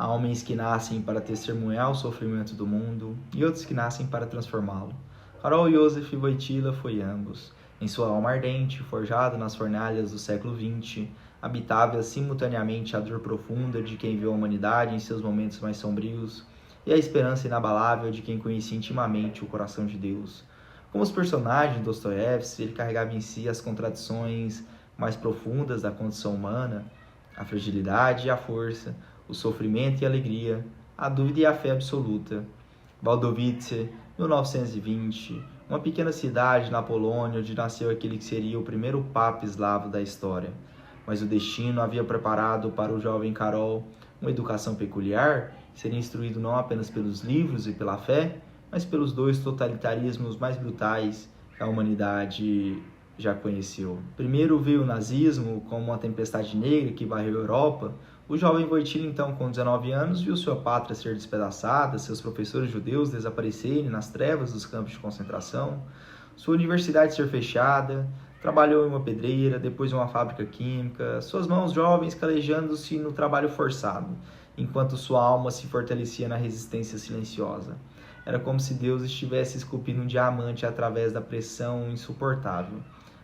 Há homens que nascem para testemunhar o sofrimento do mundo e outros que nascem para transformá-lo. Karol Józef Wojtyła foi ambos. Em sua alma ardente, forjada nas fornalhas do século XX, habitava simultaneamente a dor profunda de quem viu a humanidade em seus momentos mais sombrios e a esperança inabalável de quem conhecia intimamente o coração de Deus. Como os personagens de Dostoiévski, ele carregava em si as contradições mais profundas da condição humana, a fragilidade e a força, o sofrimento e a alegria, a dúvida e a fé absoluta. Waldowice, 1920, uma pequena cidade na Polônia onde nasceu aquele que seria o primeiro papa eslavo da história. Mas o destino havia preparado para o jovem Karol uma educação peculiar, seria instruído não apenas pelos livros e pela fé, mas pelos dois totalitarismos mais brutais que a humanidade já conheceu. Primeiro veio o nazismo como uma tempestade negra que varreu a Europa. O jovem Wojtyła, então, com 19 anos, viu sua pátria ser despedaçada, seus professores judeus desaparecerem nas trevas dos campos de concentração, sua universidade ser fechada, trabalhou em uma pedreira, depois em uma fábrica química, suas mãos jovens calejando-se no trabalho forçado, enquanto sua alma se fortalecia na resistência silenciosa. Era como se Deus estivesse esculpindo um diamante através da pressão insuportável.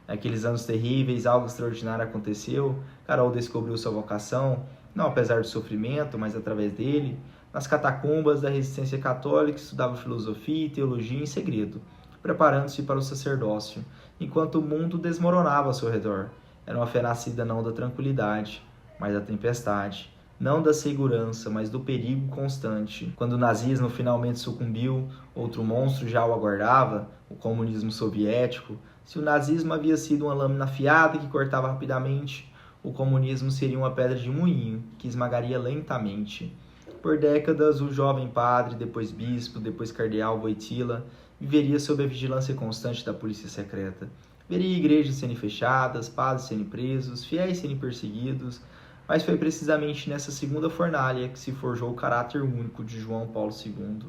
Naqueles anos terríveis, algo extraordinário aconteceu. Karol descobriu sua vocação, não apesar do sofrimento, mas através dele. Nas catacumbas da resistência católica, estudava filosofia e teologia em segredo, preparando-se para o sacerdócio, enquanto o mundo desmoronava ao seu redor. Era uma fé nascida não da tranquilidade, mas da tempestade. Não da segurança, mas do perigo constante. Quando o nazismo finalmente sucumbiu, outro monstro já o aguardava, o comunismo soviético. Se o nazismo havia sido uma lâmina afiada que cortava rapidamente, o comunismo seria uma pedra de moinho que esmagaria lentamente. Por décadas, o jovem padre, depois bispo, depois cardeal Wojtyła, viveria sob a vigilância constante da polícia secreta. Veria igrejas sendo fechadas, padres sendo presos, fiéis sendo perseguidos, mas foi precisamente nessa segunda fornalha que se forjou o caráter único de João Paulo II.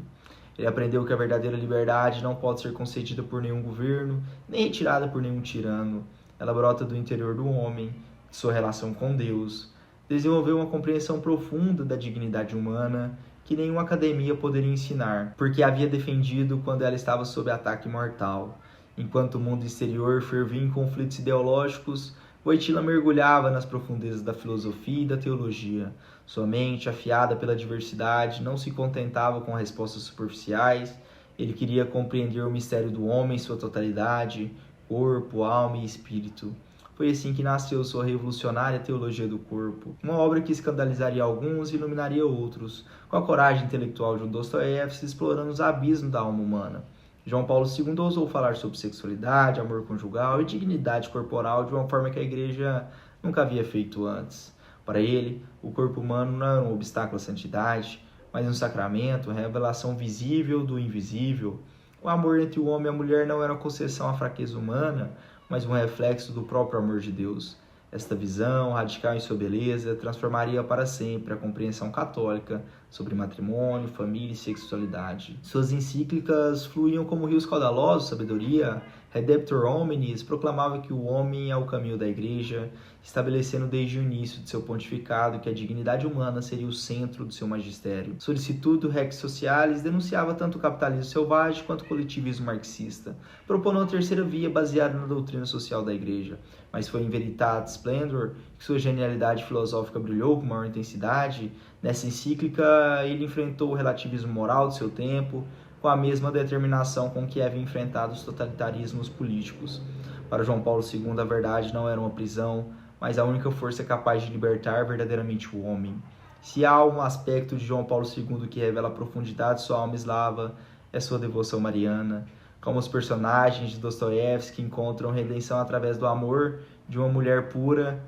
Ele aprendeu que a verdadeira liberdade não pode ser concedida por nenhum governo, nem retirada por nenhum tirano. Ela brota do interior do homem, de sua relação com Deus. Desenvolveu uma compreensão profunda da dignidade humana que nenhuma academia poderia ensinar, porque havia defendido quando ela estava sob ataque mortal. Enquanto o mundo exterior fervia em conflitos ideológicos, Wojtyła mergulhava nas profundezas da filosofia e da teologia. Sua mente, afiada pela diversidade, não se contentava com respostas superficiais. Ele queria compreender o mistério do homem em sua totalidade, corpo, alma e espírito. Foi assim que nasceu sua revolucionária Teologia do Corpo, uma obra que escandalizaria alguns e iluminaria outros, com a coragem intelectual de Dostoiévski explorando os abismos da alma humana. João Paulo II ousou falar sobre sexualidade, amor conjugal e dignidade corporal de uma forma que a Igreja nunca havia feito antes. Para ele, o corpo humano não era um obstáculo à santidade, mas um sacramento, uma revelação visível do invisível. O amor entre o homem e a mulher não era uma concessão à fraqueza humana, mas um reflexo do próprio amor de Deus. Esta visão, radical em sua beleza, transformaria para sempre a compreensão católica sobre matrimônio, família e sexualidade. Suas encíclicas fluíam como rios caudalosos, sabedoria. Redemptor Hominis proclamava que o homem é o caminho da Igreja, estabelecendo desde o início de seu pontificado que a dignidade humana seria o centro do seu magistério. Solicitudo Rex Socialis denunciava tanto o capitalismo selvagem quanto o coletivismo marxista, propondo uma terceira via baseada na doutrina social da Igreja. Mas foi em Veritatis Splendor que sua genialidade filosófica brilhou com maior intensidade. Nessa encíclica, ele enfrentou o relativismo moral do seu tempo, com a mesma determinação com que havia enfrentado os totalitarismos políticos. Para João Paulo II, a verdade não era uma prisão, mas a única força capaz de libertar verdadeiramente o homem. Se há um aspecto de João Paulo II que revela a profundidade de sua alma eslava, é sua devoção mariana. Como os personagens de Dostoiévski encontram redenção através do amor de uma mulher pura,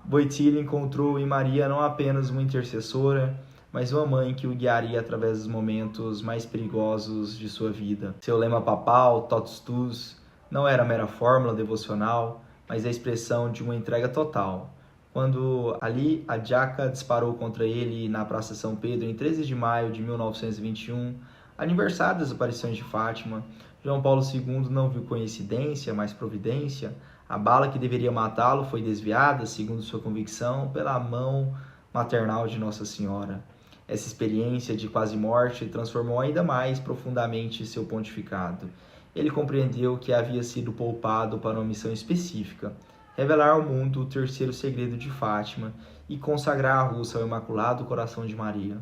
Wojtyła encontrou em Maria não apenas uma intercessora, mas uma mãe que o guiaria através dos momentos mais perigosos de sua vida. Seu lema papal, Totus Tuus, não era mera fórmula devocional, mas a expressão de uma entrega total. Quando Ali Adjaka disparou contra ele na Praça São Pedro em 13 de maio de 1921, aniversário das aparições de Fátima, João Paulo II não viu coincidência, mas providência. A bala que deveria matá-lo foi desviada, segundo sua convicção, pela mão maternal de Nossa Senhora. Essa experiência de quase morte transformou ainda mais profundamente seu pontificado. Ele compreendeu que havia sido poupado para uma missão específica, revelar ao mundo o terceiro segredo de Fátima e consagrar a Rússia ao Imaculado Coração de Maria.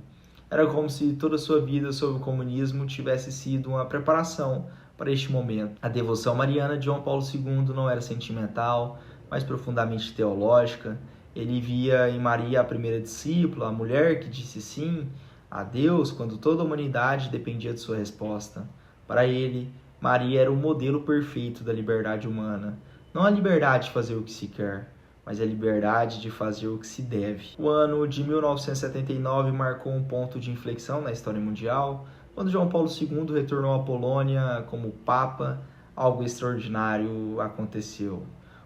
Era como se toda a sua vida sob o comunismo tivesse sido uma preparação para este momento. A devoção mariana de João Paulo II não era sentimental, mas profundamente teológica. Ele via em Maria a primeira discípula, a mulher que disse sim a Deus quando toda a humanidade dependia de sua resposta. Para ele, Maria era o modelo perfeito da liberdade humana. Não a liberdade de fazer o que se quer, mas a liberdade de fazer o que se deve. O ano de 1979 marcou um ponto de inflexão na história mundial. Quando João Paulo II retornou à Polônia como Papa, algo extraordinário aconteceu.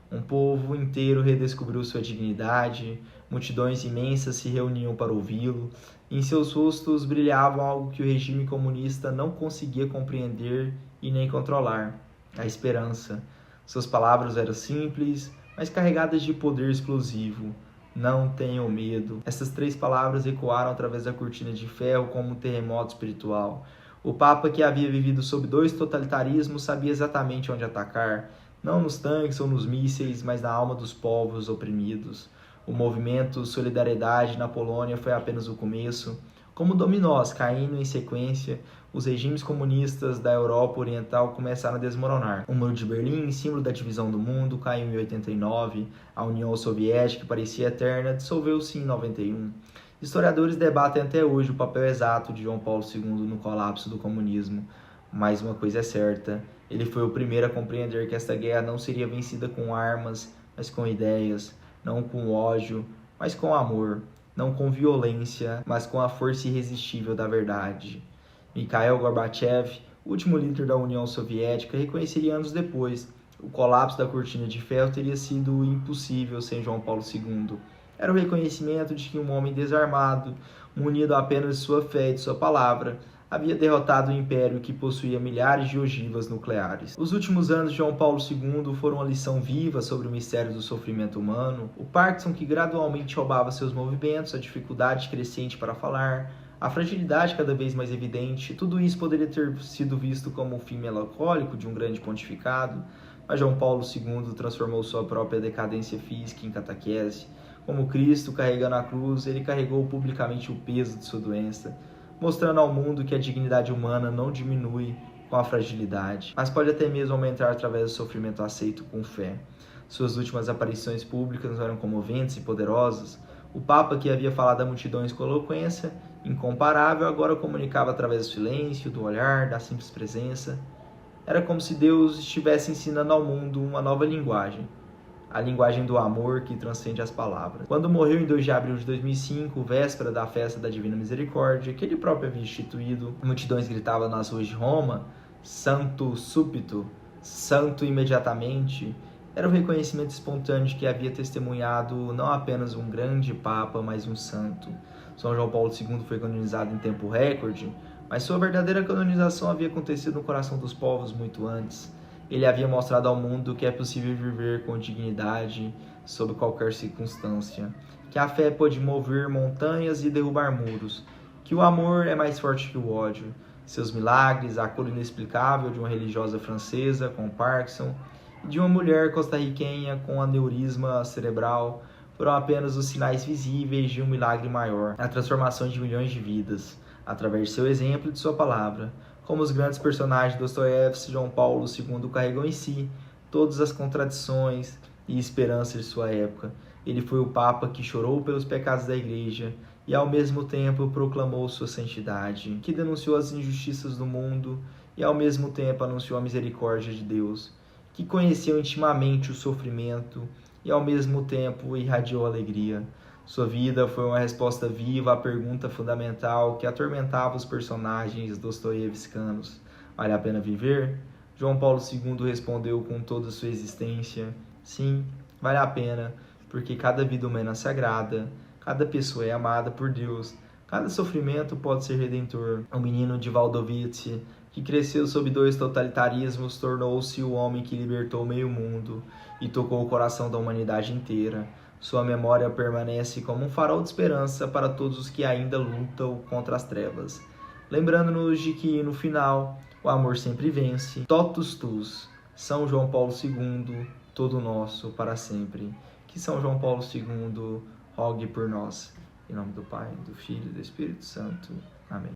Um povo inteiro redescobriu sua dignidade, multidões imensas se reuniam para ouvi-lo, e em seus rostos brilhava algo que o regime comunista não conseguia compreender e nem controlar: a esperança. Suas palavras eram simples, mas carregadas de poder explosivo. Não tenham medo. Essas 3 palavras ecoaram através da cortina de ferro como um terremoto espiritual. O Papa, que havia vivido sob 2 totalitarismos, sabia exatamente onde atacar, não nos tanques ou nos mísseis, mas na alma dos povos oprimidos. O movimento Solidariedade na Polônia foi apenas o começo. Como dominós caindo em sequência, os regimes comunistas da Europa Oriental começaram a desmoronar. O Muro de Berlim, símbolo da divisão do mundo, caiu em 89. A União Soviética, que parecia eterna, dissolveu-se em 91. Historiadores debatem até hoje o papel exato de João Paulo II no colapso do comunismo. Mas uma coisa é certa: ele foi o primeiro a compreender que esta guerra não seria vencida com armas, mas com ideias, não com ódio, mas com amor, não com violência, mas com a força irresistível da verdade. Mikhail Gorbachev, último líder da União Soviética, reconheceria anos depois: o colapso da cortina de ferro teria sido impossível sem João Paulo II. Era o reconhecimento de que um homem desarmado, munido apenas de sua fé e de sua palavra, havia derrotado o império que possuía milhares de ogivas nucleares. Os últimos anos de João Paulo II foram uma lição viva sobre o mistério do sofrimento humano, o Parkinson que gradualmente roubava seus movimentos, a dificuldade crescente para falar, a fragilidade cada vez mais evidente. Tudo isso poderia ter sido visto como o fim melancólico de um grande pontificado, mas João Paulo II transformou sua própria decadência física em catequese. Como Cristo carregando a cruz, ele carregou publicamente o peso de sua doença, mostrando ao mundo que a dignidade humana não diminui com a fragilidade, mas pode até mesmo aumentar através do sofrimento aceito com fé. Suas últimas aparições públicas eram comoventes e poderosas. O Papa, que havia falado a multidões com eloquência incomparável, agora comunicava através do silêncio, do olhar, da simples presença. Era como se Deus estivesse ensinando ao mundo uma nova linguagem, a linguagem do amor que transcende as palavras. Quando morreu em 2 de abril de 2005, véspera da festa da Divina Misericórdia, que ele próprio havia instituído, multidões gritavam nas ruas de Roma: Santo súbito, santo imediatamente. Era o reconhecimento espontâneo de que havia testemunhado não apenas um grande Papa, mas um santo. São João Paulo II foi canonizado em tempo recorde, mas sua verdadeira canonização havia acontecido no coração dos povos muito antes. Ele havia mostrado ao mundo que é possível viver com dignidade sob qualquer circunstância, que a fé pode mover montanhas e derrubar muros, que o amor é mais forte que o ódio. Seus milagres, a cura inexplicável de uma religiosa francesa com Parkinson e de uma mulher costarriquenha com aneurisma cerebral, foram apenas os sinais visíveis de um milagre maior, a transformação de milhões de vidas, através de seu exemplo e de sua palavra. Como os grandes personagens de Dostoiévski, João Paulo II carregou em si todas as contradições e esperanças de sua época. Ele foi o Papa que chorou pelos pecados da Igreja e, ao mesmo tempo, proclamou sua santidade, que denunciou as injustiças do mundo e, ao mesmo tempo, anunciou a misericórdia de Deus, que conheceu intimamente o sofrimento e, ao mesmo tempo, irradiou alegria. Sua vida foi uma resposta viva à pergunta fundamental que atormentava os personagens dostoiévskianos: vale a pena viver? João Paulo II respondeu com toda a sua existência: sim, vale a pena, porque cada vida humana é sagrada, cada pessoa é amada por Deus, cada sofrimento pode ser redentor. O menino de Valdovice, que cresceu sob 2 totalitarismos, tornou-se o homem que libertou meio mundo e tocou o coração da humanidade inteira. Sua memória permanece como um farol de esperança para todos os que ainda lutam contra as trevas, lembrando-nos de que, no final, o amor sempre vence. Totus tus, São João Paulo II, todo nosso para sempre. Que São João Paulo II rogue por nós. Em nome do Pai, do Filho e do Espírito Santo. Amém.